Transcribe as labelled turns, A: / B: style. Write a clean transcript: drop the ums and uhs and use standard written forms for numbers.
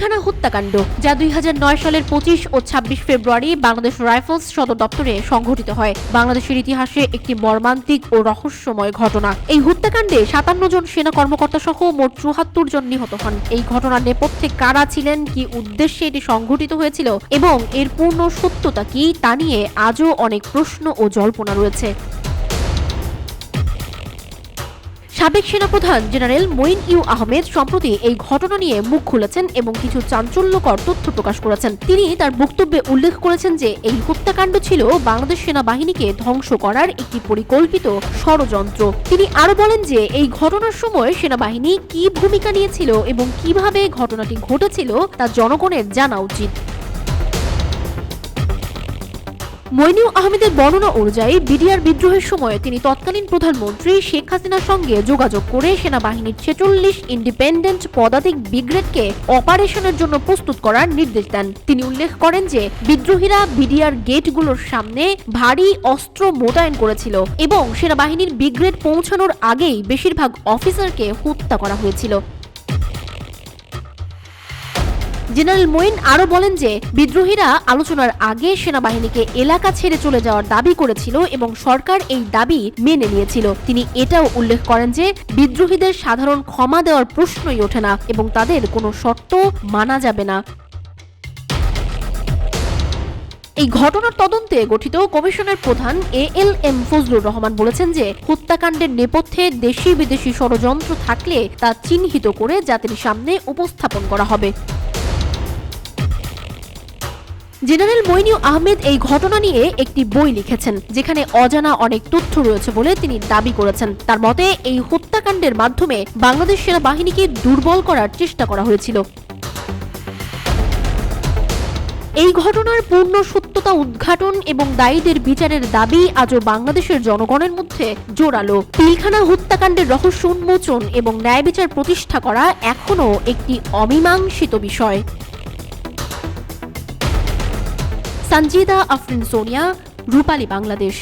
A: পিলখানা হত্যাকাণ্ড, যা 2009 সালের 25 ও 26 ফেব্রুয়ারি বাংলাদেশ রাইফেলস সদর দপ্তরে সংঘটিত হয়। বাংলাদেশের ইতিহাসে একটি মর্মান্তিক ও রহস্যময় ঘটনা। এই হত্যাকাণ্ডে 57 জন সেনা কর্মকর্তা সহ মোট 74 জন নিহত হন। এই ঘটনার নেপথ্যে কারা ছিলেন, কি উদ্দেশ্যে এটি সংঘটিত হয়েছিল এবং এর পূর্ণ সত্যতা কি, তা নিয়ে আজও অনেক প্রশ্ন ও জল্পনা রয়েছে। সাবেক সেনাপ্রধান জেনারেল মঈন ইউ আহমেদ সম্প্রতি এই ঘটনা নিয়ে মুখ খুলেছেন এবং কিছু চাঞ্চল্যকর তথ্য প্রকাশ করেছেন। তিনি তার বক্তব্যে উল্লেখ করেছেন যে এই হত্যাকাণ্ড ছিল বাংলাদেশ সেনাবাহিনীকে ধ্বংস করার একটি পরিকল্পিত ষড়যন্ত্র। তিনি আরো বলেন যে এই ঘটনার সময় সেনাবাহিনী কি ভূমিকা নিয়েছিল এবং কিভাবে ঘটনাটি ঘটেছিল তা জনগণের জানা উচিত। মঈন ইউ আহমেদের বর্ণনা অনুযায়ী বিডিআর বিদ্রোহের সময় তিনি তৎকালীন প্রধানমন্ত্রী শেখ হাসিনার সঙ্গে যোগাযোগ করে সেনাবাহিনীর 46 ইন্ডিপেন্ডেন্ট পদাতিক ব্রিগেডকে অপারেশনের জন্য প্রস্তুত করার নির্দেশ দেন। তিনি উল্লেখ করেন যে বিদ্রোহীরা বিডিআর গেটগুলোর সামনে ভারী অস্ত্র মোতায়েন করেছিল এবং সেনাবাহিনীর ব্রিগেড পৌঁছানোর আগেই বেশিরভাগ অফিসারকে হত্যা করা হয়েছিল। জেনারেল মঈন আরো বলেন যে বিদ্রোহীরা আলোচনার আগে সেনাবাহিনীকে এলাকা ছেড়ে চলে যাওয়ার দাবি করেছিল এবং সরকার এই দাবি মেনে নিয়েছিল। তিনি এটাও উল্লেখ করেন যে বিদ্রোহীদের সাধারণ ক্ষমা দেওয়ার প্রশ্নই ওঠে না এবং তাদের কোনো শর্ত মানা যাবে না। এই ঘটনার তদন্তে গঠিত কমিশনের প্রধান ALM ফজলুর রহমান বলেছেন যে হত্যাকাণ্ডের নেপথ্যে দেশি বিদেশি ষড়যন্ত্র থাকলে তা চিহ্নিত করে জাতির সামনে উপস্থাপন করা হবে। জেনারেল মঈন ইউ আহমেদ এই ঘটনা নিয়ে একটি বই লিখেছেন, যেখানে অজানা অনেক তথ্য রয়েছে বলে তিনি দাবি করেছেন। তার মতে এই হত্যাকাণ্ডের মাধ্যমে বাংলাদেশ সেনাবাহিনীকে দুর্বল করার চেষ্টা করা হয়েছিল। এই ঘটনার পূর্ণ সত্যতা উদ্ঘাটন এবং দায়ীদের বিচারের দাবি আজও বাংলাদেশের জনগণের মধ্যে জোরালো। পিলখানা হত্যাকাণ্ডের রহস্য উন্মোচন এবং ন্যায় বিচার প্রতিষ্ঠা করা এখনও একটি অমীমাংসিত বিষয়। সঞ্জিদা আফরিন সোনিয়া, রূপালী বাংলাদেশ।